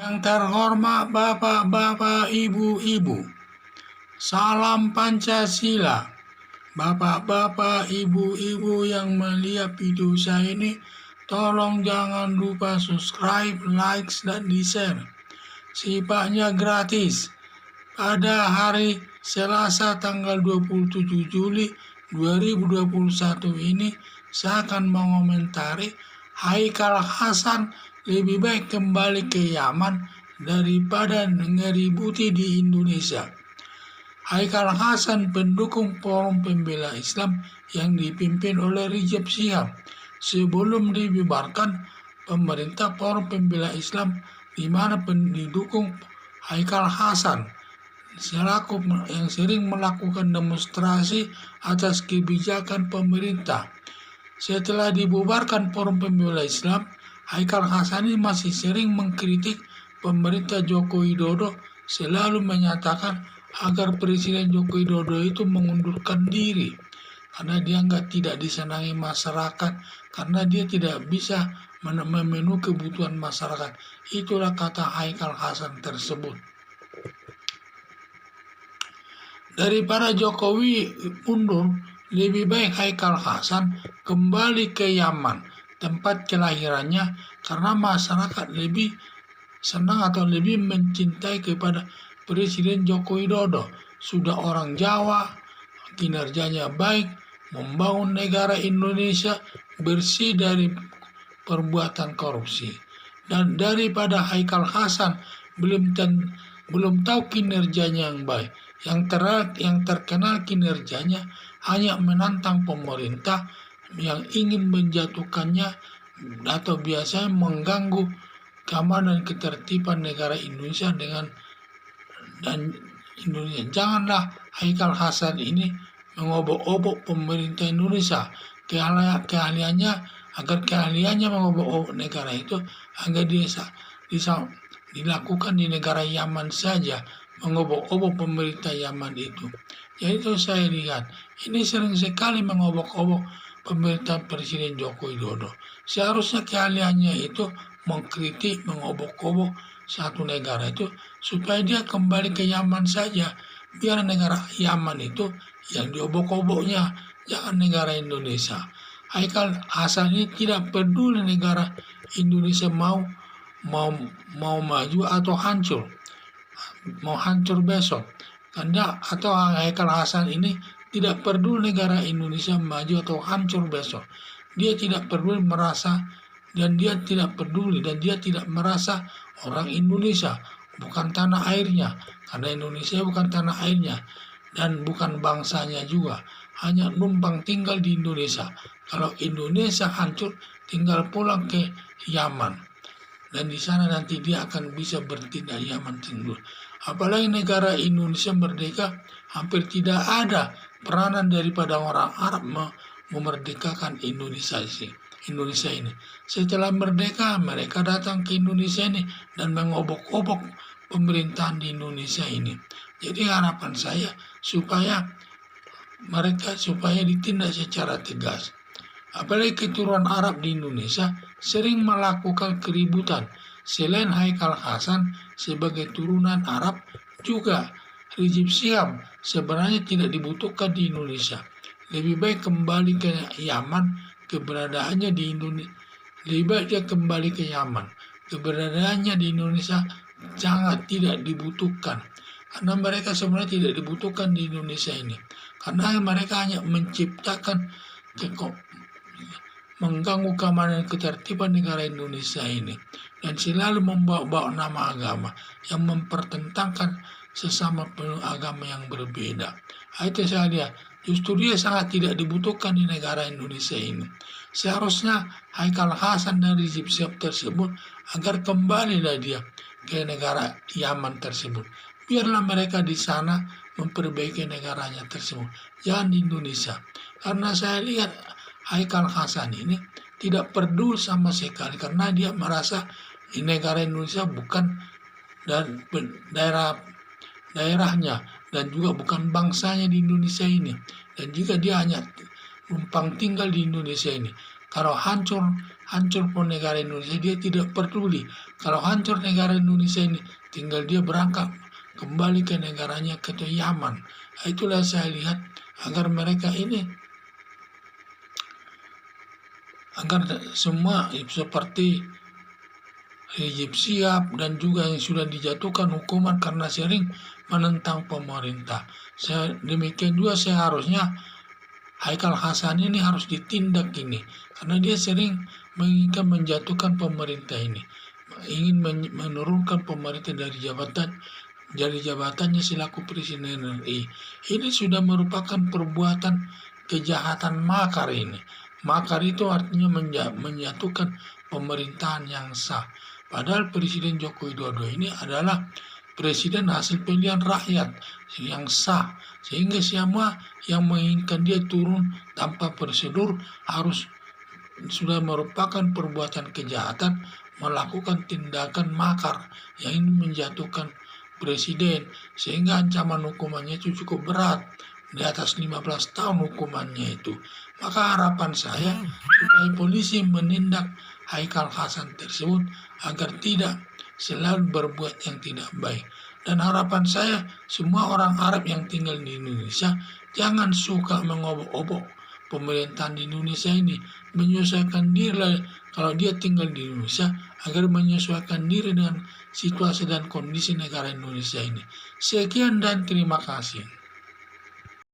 Yang terhormat Bapak-bapak, Ibu-ibu, salam Pancasila. Bapak-bapak, Ibu-ibu yang melihat video saya ini, tolong jangan lupa subscribe, like, dan di-share. Sifatnya gratis. Pada hari Selasa tanggal 27 Juli 2021 ini, saya akan mengomentari Haikal Hasan lebih baik kembali ke Yaman daripada ngeributi di Indonesia. Haikal Hasan pendukung Forum Pembela Islam yang dipimpin oleh Rizik Syihab. Sebelum dibubarkan, pemerintah Forum Pembela Islam di mana pendukung Haikal Hasan selaku yang sering melakukan demonstrasi atas kebijakan pemerintah. Setelah dibubarkan Forum Pembela Islam, Haikal Hasan ini masih sering mengkritik pemerintah Joko Widodo, selalu menyatakan agar Presiden Joko Widodo itu mengundurkan diri karena dia tidak disenangi masyarakat, karena dia tidak bisa memenuhi kebutuhan masyarakat. Itulah kata Haikal Hasan tersebut. Daripada Jokowi mundur, lebih baik Haikal Hasan kembali ke Yaman, tempat kelahirannya, karena masyarakat lebih senang atau lebih mencintai kepada Presiden Joko Widodo. Sudah orang Jawa, kinerjanya baik, membangun negara Indonesia bersih dari perbuatan korupsi. Dan daripada Haikal Hasan belum tahu kinerjanya yang baik, yang terkenal kinerjanya hanya menantang pemerintah yang ingin menjatuhkannya atau biasanya mengganggu keamanan dan ketertiban negara Indonesia dan Indonesia. Janganlah Haikal Hasan ini mengobok-obok pemerintah Indonesia. Keahliannya mengobok-obok negara itu agar bisa dilakukan di negara Yaman saja, mengobok-obok pemerintah Yaman itu. Yaitu saya lihat ini sering sekali mengobok-obok pemerintah Presiden Joko Widodo. Seharusnya keahliannya itu mengkritik, mengobok-obok satu negara itu supaya dia kembali ke Yaman saja. Biar negara Yaman itu yang diobok-oboknya, jangan negara Indonesia. Haikal Hasan ini tidak peduli negara Indonesia mau maju atau hancur, mau hancur besok. Karena atau Haikal Hasan ini tidak peduli negara Indonesia maju atau hancur besok. Dia tidak peduli merasa dan dia tidak merasa orang Indonesia bukan tanah airnya, karena Indonesia bukan tanah airnya dan bukan bangsanya juga, hanya numpang tinggal di Indonesia. Kalau Indonesia hancur, tinggal pulang ke Yaman, dan di sana nanti dia akan bisa bertindak Yaman tinggul. Apalagi negara Indonesia merdeka, hampir tidak ada peranan daripada orang Arab memerdekakan Indonesia ini. Setelah merdeka, mereka datang ke Indonesia ini dan mengobok-obok pemerintahan di Indonesia ini. Jadi harapan saya supaya ditindak secara tegas. Apalagi keturunan Arab di Indonesia sering melakukan keributan. Selain Haikal Hasan sebagai turunan Arab, juga Rizik Syihab sebenarnya tidak dibutuhkan di Indonesia. Lebih baik kembali ke Yaman, keberadaannya di Indonesia. Lebih baik dia kembali ke Yaman. Keberadaannya di Indonesia sangat tidak dibutuhkan. Karena mereka sebenarnya tidak dibutuhkan di Indonesia ini. Karena mereka hanya menciptakan mengganggu keamanan dan ketertiban negara Indonesia ini, dan selalu membawa nama agama yang mempertentangkan sesama agama yang berbeda. Itu saya lihat justru dia sangat tidak dibutuhkan di negara Indonesia ini. Seharusnya Haikal Hasan dan Rizik Syihab tersebut agar kembalilah dia ke negara Yaman tersebut. Biarlah mereka di sana memperbaiki negaranya tersebut, jangan di Indonesia. Karena saya lihat Haikal Hasan ini tidak peduli sama sekali, karena dia merasa di negara Indonesia bukan dan daerahnya dan juga bukan bangsanya di Indonesia ini, dan juga dia hanya numpang tinggal di Indonesia ini. Kalau hancur hancur pun negara Indonesia, dia tidak peduli. Kalau hancur negara Indonesia ini, tinggal dia berangkat kembali ke negaranya, ke Yaman. Itulah saya lihat agar mereka ini, agar semua seperti Rizik Syihab dan juga yang sudah dijatuhkan hukuman karena sering menentang pemerintah. Demikian juga seharusnya Haikal Hasan ini harus ditindak ini, karena dia sering menginginkan menjatuhkan pemerintah ini, ingin menurunkan pemerintah dari jabatannya selaku Presiden RI. Ini sudah merupakan perbuatan kejahatan makar ini. Makar itu artinya menjatuhkan pemerintahan yang sah. Padahal Presiden Joko Widodo ini adalah presiden hasil pilihan rakyat yang sah, sehingga semua yang menginginkan dia turun tanpa prosedur harus sudah merupakan perbuatan kejahatan, melakukan tindakan makar yang ingin menjatuhkan presiden, sehingga ancaman hukumannya itu cukup berat, di atas 15 tahun hukumannya itu. Maka harapan saya supaya polisi menindak Haikal Hasan tersebut agar tidak selalu berbuat yang tidak baik. Dan harapan saya semua orang Arab yang tinggal di Indonesia jangan suka mengobok-obok pemerintahan di Indonesia ini, menyesuaikan diri kalau dia tinggal di Indonesia agar menyesuaikan diri dengan situasi dan kondisi negara Indonesia ini. Sekian dan terima kasih.